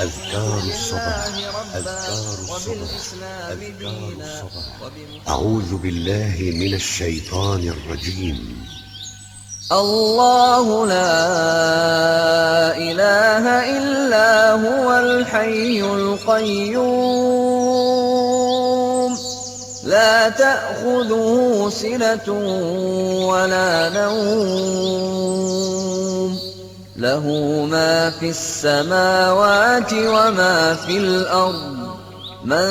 أذكار الصباح. أذكار الصباح. أذكار الصباح. أعوذ بالله من الشيطان الرجيم. الله لا إله إلا هو الحي القيوم لا تأخذه سنة ولا نوم له ما في السماوات وما في الأرض من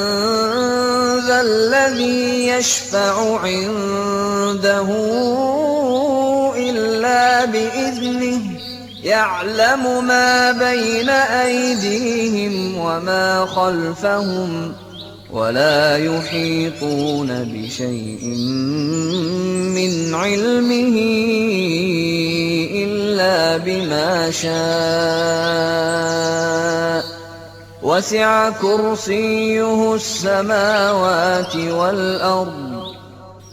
ذا الذي يشفع عنده إلا بإذنه يعلم ما بين أيديهم وما خلفهم ولا يحيطون بشيء من علمه إلا بما شاء وسع كرسيه السماوات والأرض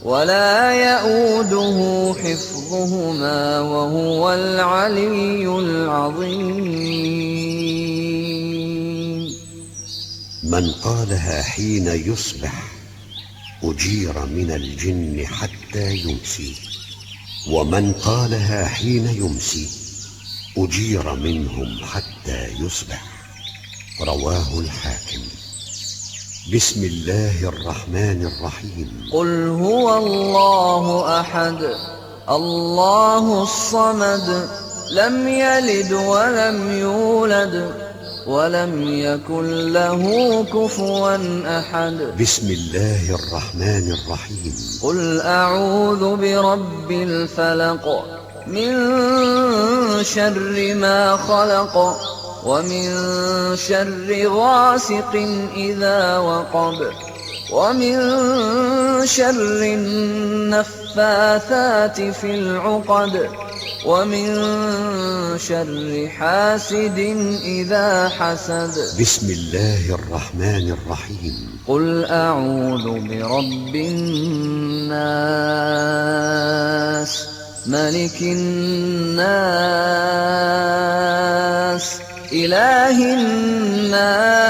ولا يئوده حفظهما وهو العلي العظيم. من قالها حين يصبح أجير من الجن حتى يمسي، ومن قالها حين يمسي أجير منهم حتى يصبح. رواه الحاكم. بسم الله الرحمن الرحيم. قل هو الله أحد الله الصمد لم يلد ولم يولد ولم يكن له كفوا أحد. بسم الله الرحمن الرحيم. قل أعوذ برب الفلق من شر ما خلق ومن شر غاسق إذا وقب ومن شر النفاثات في العقد ومن شر حاسد إذا حسد. بسم الله الرحمن الرحيم. قل أعوذ برب الناس ملك الناس إله الناس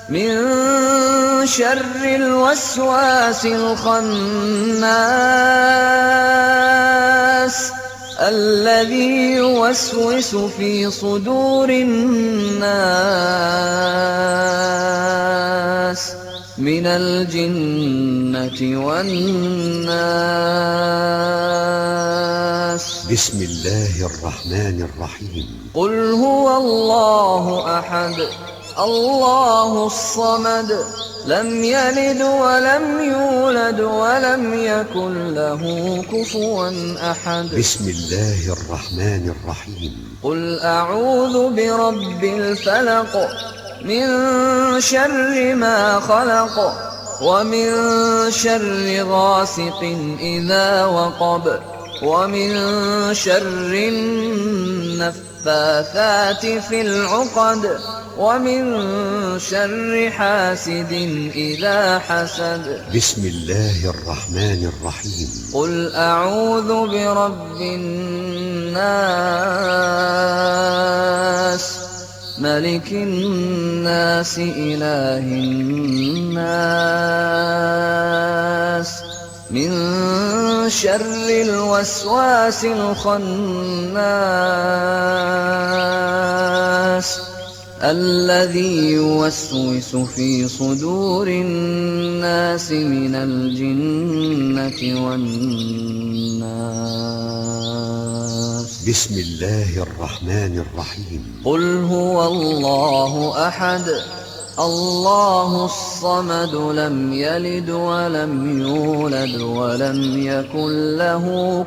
من شر الوسواس الخناس الذي يوسوس في صدور الناس من الجنة والناس. بسم الله الرحمن الرحيم. قل هو الله أحد الله الصمد لم يلد ولم يولد ولم يكن له كفوا أحد. بسم الله الرحمن الرحيم. قل أعوذ برب الفلق من شر ما خلق ومن شر غاسق إذا وقب ومن شر النفاثات في العقد ومن شر حاسد إذا حسد. بسم الله الرحمن الرحيم. قل أعوذ برب الناس ملك الناس إله الناس من شر الوسواس الخناس الذي يوسوس في صدور الناس من الجنة والناس. بسم الله الرحمن الرحيم. قل هو الله أحد الله الصمد لم يلد ولم يولد ولم يكن له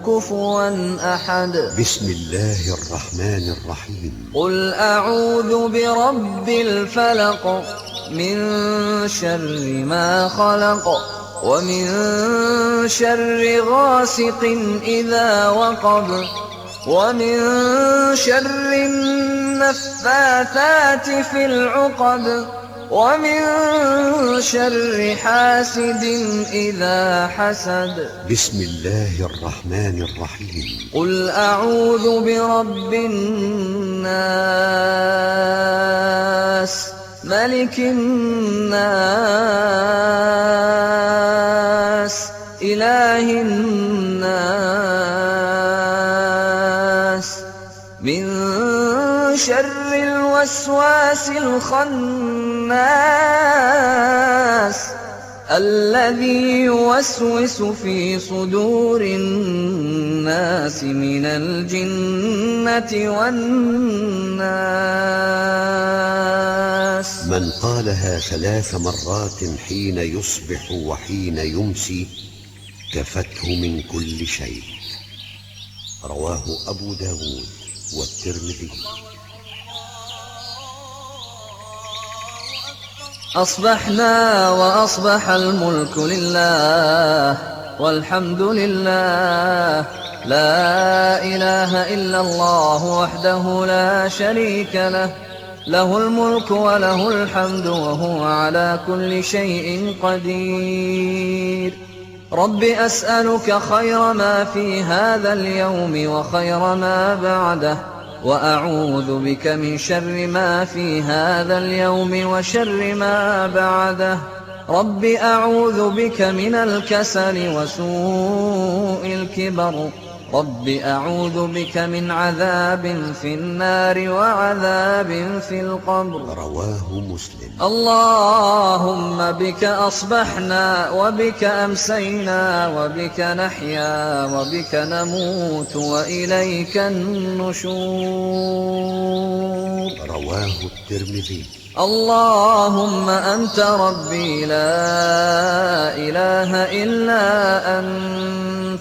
كفوا أحد. بسم الله الرحمن الرحيم. قل أعوذ برب الفلق من شر ما خلق ومن شر غاسق إذا وقب ومن شر النفاثات في العقد ومن شر حاسد إذا حسد. بسم الله الرحمن الرحيم. قل أعوذ برب الناس ملك الناس إله الناس من شر الوسواس الخناس الذي يوسوس في صدور الناس من الجنة والناس. من قالها 3 مرات حين يصبح وحين يمسي كفته من كل شيء. رواه أبو داود والترمذي. أصبحنا وأصبح الملك لله والحمد لله، لا إله إلا الله وحده لا شريك له، له الملك وله الحمد وهو على كل شيء قدير. رب أسألك خير ما في هذا اليوم وخير ما بعده، وأعوذ بك من شر ما في هذا اليوم وشر ما بعده. رب أعوذ بك من الكسل وسوء الكبر. رب أعوذ بك من عذاب في النار وعذاب في القبر. رواه مسلم. اللهم بك أصبحنا وبك أمسينا وبك نحيا وبك نموت وإليك النشور. رواه الترمذي. اللهم أنت ربي لا إله إلا أنت،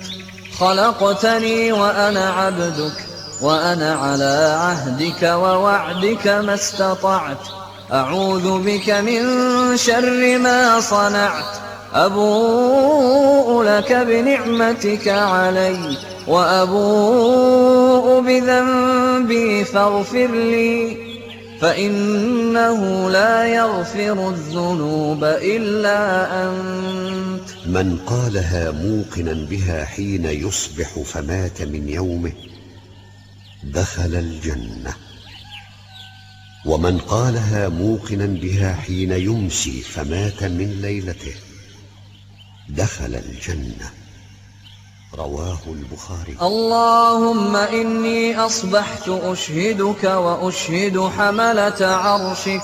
خلقتني وأنا عبدك، وأنا على عهدك ووعدك ما استطعت. أعوذ بك من شر ما صنعت. أبوء لك بنعمتك علي وأبوء بذنبي فاغفر لي، فإنه لا يغفر الذنوب إلا أنت. من قالها موقنا بها حين يصبح فمات من يومه دخل الجنة، ومن قالها موقنا بها حين يمسي فمات من ليلته دخل الجنة. رواه البخاري. اللهم إني أصبحت أشهدك وأشهد حملة عرشك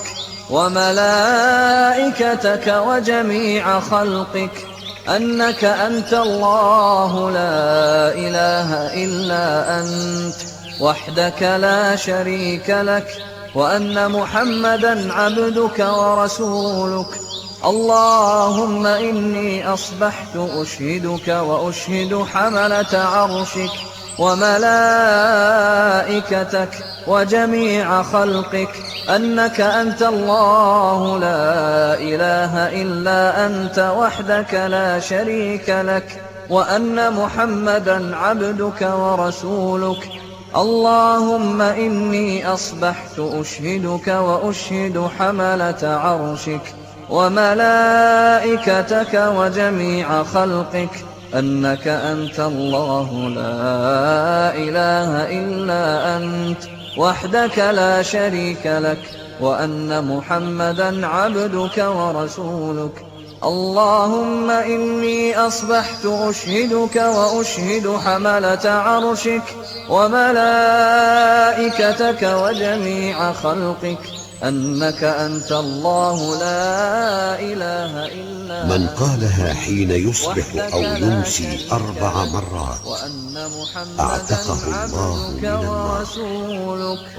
وملائكتك وجميع خلقك أنك أنت الله لا إله إلا أنت وحدك لا شريك لك، وأن محمدا عبدك ورسولك. اللهم إني أصبحت أشهدك وأشهد حملة عرشك وملائكتك وجميع خلقك أنك أنت الله لا إله إلا أنت وحدك لا شريك لك، وأن محمدا عبدك ورسولك. اللهم إني أصبحت أشهدك وأشهد حملة عرشك وملائكتك وجميع خلقك أنك أنت الله لا إله إلا أنت وحدك لا شريك لك، وأن محمدا عبدك ورسولك. اللهم إني أصبحت أشهدك وأشهد حملة عرشك وملائكتك وجميع خلقك أنك أنت الله لا إله إلا أنت. من قالها حين يصبح أو يمسي 4 مرات أعتقه الله من النار.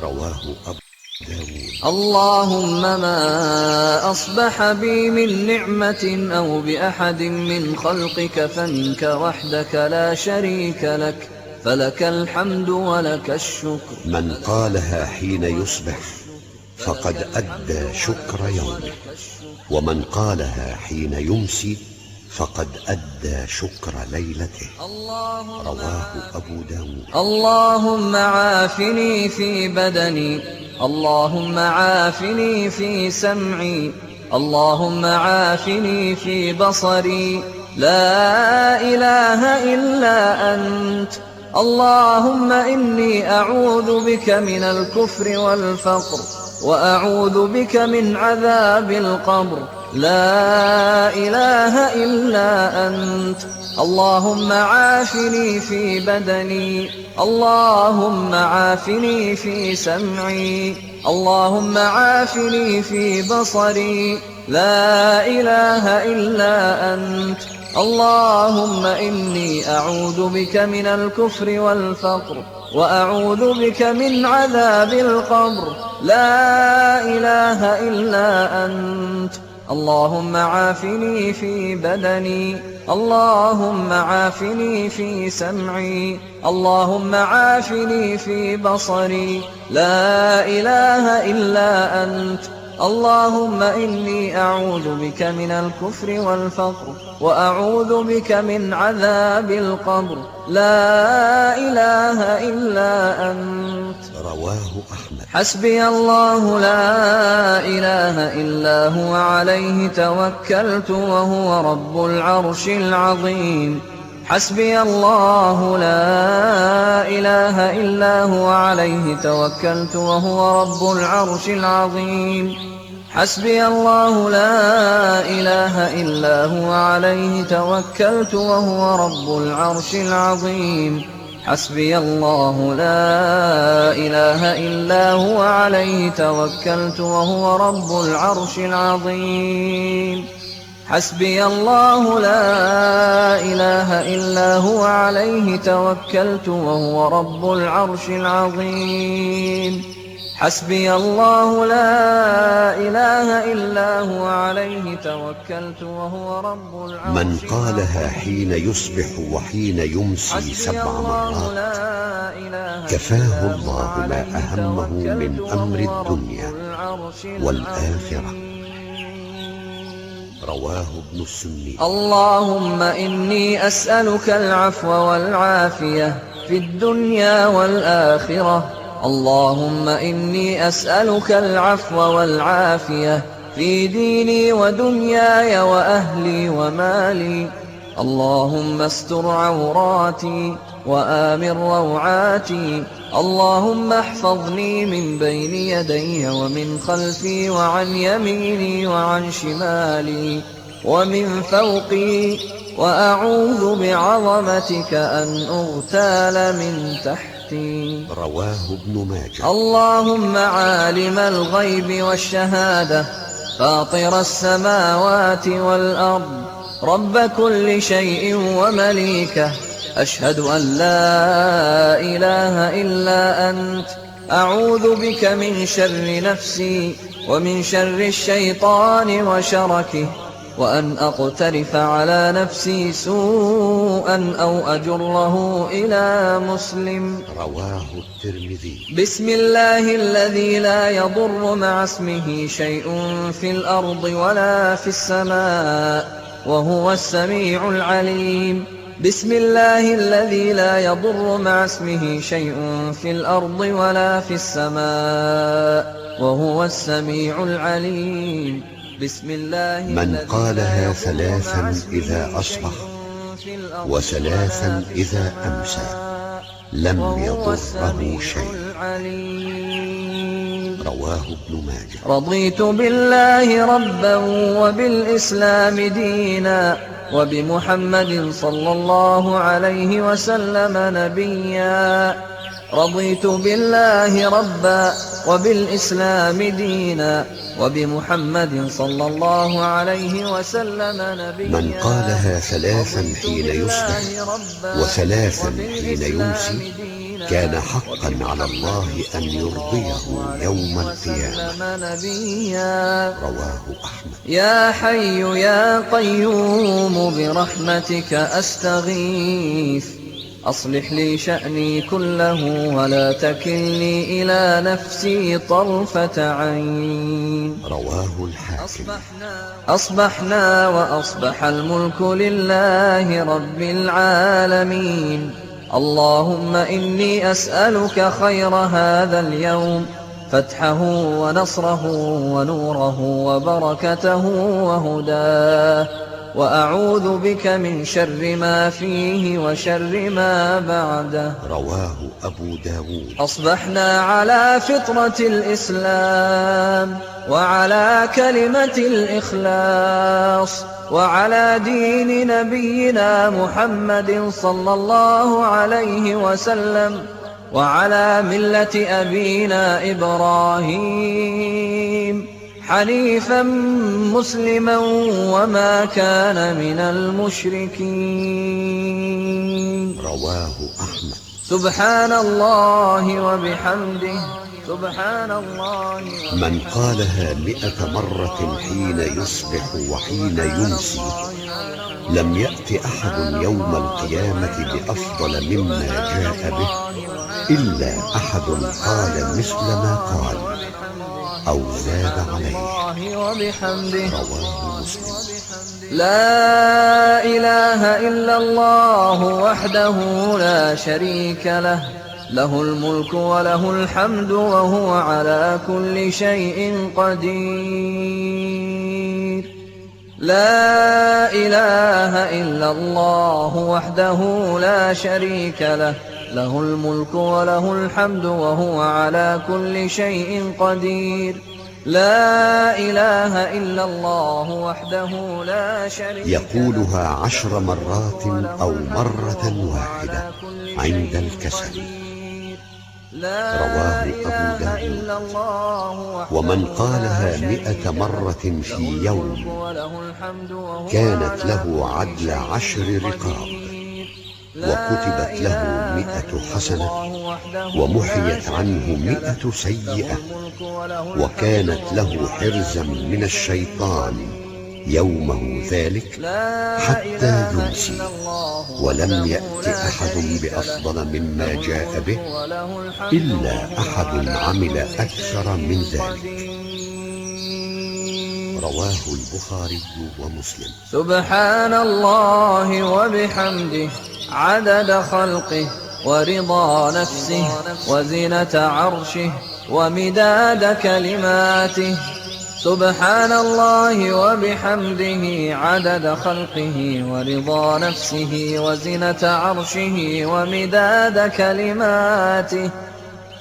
رواه أبو داود. اللهم ما أصبح بي من نعمة أو بأحد من خلقك فمنك وحدك لا شريك لك، فلك الحمد ولك الشكر. من قالها حين يصبح فقد أدى شكر يومه، ومن قالها حين يمسي فقد أدى شكر ليلته. رواه أبو داود. اللهم عافني في بدني، اللهم عافني في سمعي، اللهم عافني في بصري، لا إله إلا أنت. اللهم إني أعوذ بك من الكفر والفقر وأعوذ بك من عذاب القبر. لا إله إلا أنت. اللهم عافني في بدني، اللهم عافني في سمعي، اللهم عافني في بصري. لا إله إلا أنت. اللهم إني أعوذ بك من الكفر والفقر، وأعوذ بك من عذاب القبر. لا إله إلا أنت. اللهم عافني في بدني، اللهم عافني في سمعي، اللهم عافني في بصري. لا إله إلا أنت. اللهم إني أعوذ بك من الكفر والفقر، وأعوذ بك من عذاب القبر. لا إله إلا أنت. رواه أحمد. حسبي الله لا إله إلا هو عليه توكلت وهو رب العرش العظيم. حسبي الله لا إله إلا هو عليه توكلت وهو رب العرش العظيم. حسبي الله لا إله إلا هو عليه توكلت وهو رب العرش العظيم. حسبي الله لا إله إلا هو عليه توكلت وهو رب العرش العظيم. حسبي الله لا إله إلا هو عليه توكلت وهو رب العرش العظيم. حسبي الله لا إله إلا هو عليه توكلت وهو رب العرش العظيم. من قالها حين يصبح وحين يمسي 7 مرات كفاه الله ما أهمه من أمر الدنيا والآخرة. رواه ابن السني. اللهم إني أسألك العفو والعافية في الدنيا والآخرة. اللهم إني أسألك العفو والعافية في ديني ودنياي وأهلي ومالي. اللهم استر عوراتي وآمن روعاتي. اللهم احفظني من بين يدي ومن خلفي وعن يميني وعن شمالي ومن فوقي، وأعوذ بعظمتك أن أغتال من تحتي. رواه ابن ماجه. اللهم عالم الغيب والشهادة، فاطر السماوات والأرض، رب كل شيء ومليكه، أشهد أن لا إله إلا أنت. أعوذ بك من شر نفسي ومن شر الشيطان وشركه، وأن أقترف على نفسي سوءا أو أجره إلى مسلم. رواه الترمذي. بسم الله الذي لا يضر مع اسمه شيء في الأرض ولا في السماء وهو السميع العليم. بسم الله الذي لا يضر مع اسمه شيء في الأرض ولا في السماء وهو السميع العليم. بسم الله من قالها 3 إذا أصبح و3 إذا أمسى لم يضره شيء. رواه ابن ماجه. رضيت بالله ربا وبالإسلام دينا وبمحمد صلى الله عليه وسلم نبيا. رضيت بالله ربا وبالإسلام دينا وبمحمد صلى الله عليه وسلم نبيا. من قالها 3 حين يصبح و3 حين يمسي كان حقا على الله أن يرضيه يوم القيامة. رواه أحمد. يا حي يا قيوم برحمتك أستغيث، أصلح لي شأني كله ولا تكلني إلى نفسي طرفة عين. رواه الحاكم. أصبحنا وأصبح الملك لله رب العالمين. اللهم إني أسألك خير هذا اليوم، فتحه ونصره ونوره وبركته وهداه وأعوذ بك من شر ما فيه وشر ما بعده. رواه أبو داود. أصبحنا على فطرة الإسلام وعلى كلمة الإخلاص وعلى دين نبينا محمد صلى الله عليه وسلم وعلى ملة أبينا إبراهيم حنيفا مسلما وما كان من المشركين. رواه أحمد. سبحان الله وبحمده سبحان الله من قالها 100 مرة حين يصبح وحين يمسي لم يأت أحد يوم القيامة بأفضل مما جاء به إلا أحد قال مثل ما قال أو زاد عليه. رواه مسلم. لا إله إلا الله وحده لا شريك له، له الملك وله الحمد وهو على كل شيء قدير. لا إله إلا الله وحده لا شريك له، له الملك وله الحمد وهو على كل شيء قدير. لا إله إلا الله وحده لا شريك له. يقولها 10 مرات أو مرة واحدة عند الكسل. رواه أبو داود. ومن قالها 100 مرة في يوم كانت له عدل 10 رقاب وكتبت له 100 حسنة ومحيت عنه 100 سيئة وكانت له حرزا من الشيطان يومه ذلك حتى يمسي ولم يأت أحد بأفضل مما جاء به إلا أحد عمل أكثر من ذلك. رواه البخاري ومسلم. سبحان الله وبحمده عدد خلقه ورضا نفسه وزنة عرشه ومداد كلماته. سبحان الله وبحمده عدد خلقه ورضا نفسه وزنة عرشه ومداد كلماته.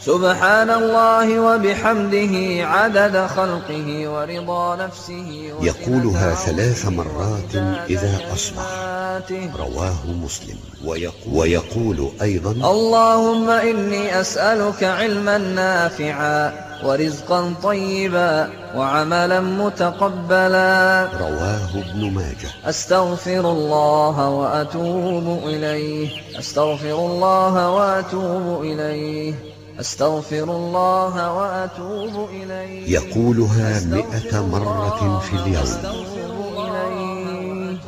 سبحان الله وبحمده عدد خلقه ورضا نفسه. يقولها 3 مرات إذا أصبح. رواه مسلم. ويقول أيضا: اللهم إني أسألك علما نافعا ورزقا طيبا وعملا متقبلا. رواه ابن ماجه. أستغفر الله وأتوب إليه، أستغفر الله وأتوب إليه، أستغفر الله وأتوب إليه. يقولها 100 مرة في اليوم.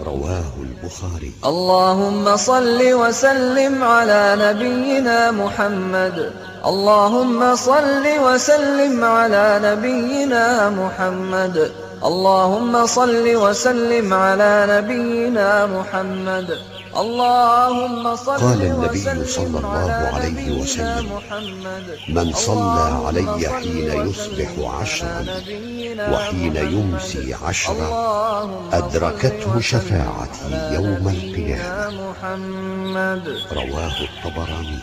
رواه البخاري. اللهم صل وسلم على نبينا محمد، اللهم صل وسلم على نبينا محمد، اللهم صل وسلم على نبينا محمد، اللهم صل. قال النبي صلى الله عليه وسلم: من صلى علي حين يصبح 10 وحين يمسي 10 أدركته شفاعتي يوم القيامة. رواه الطبراني.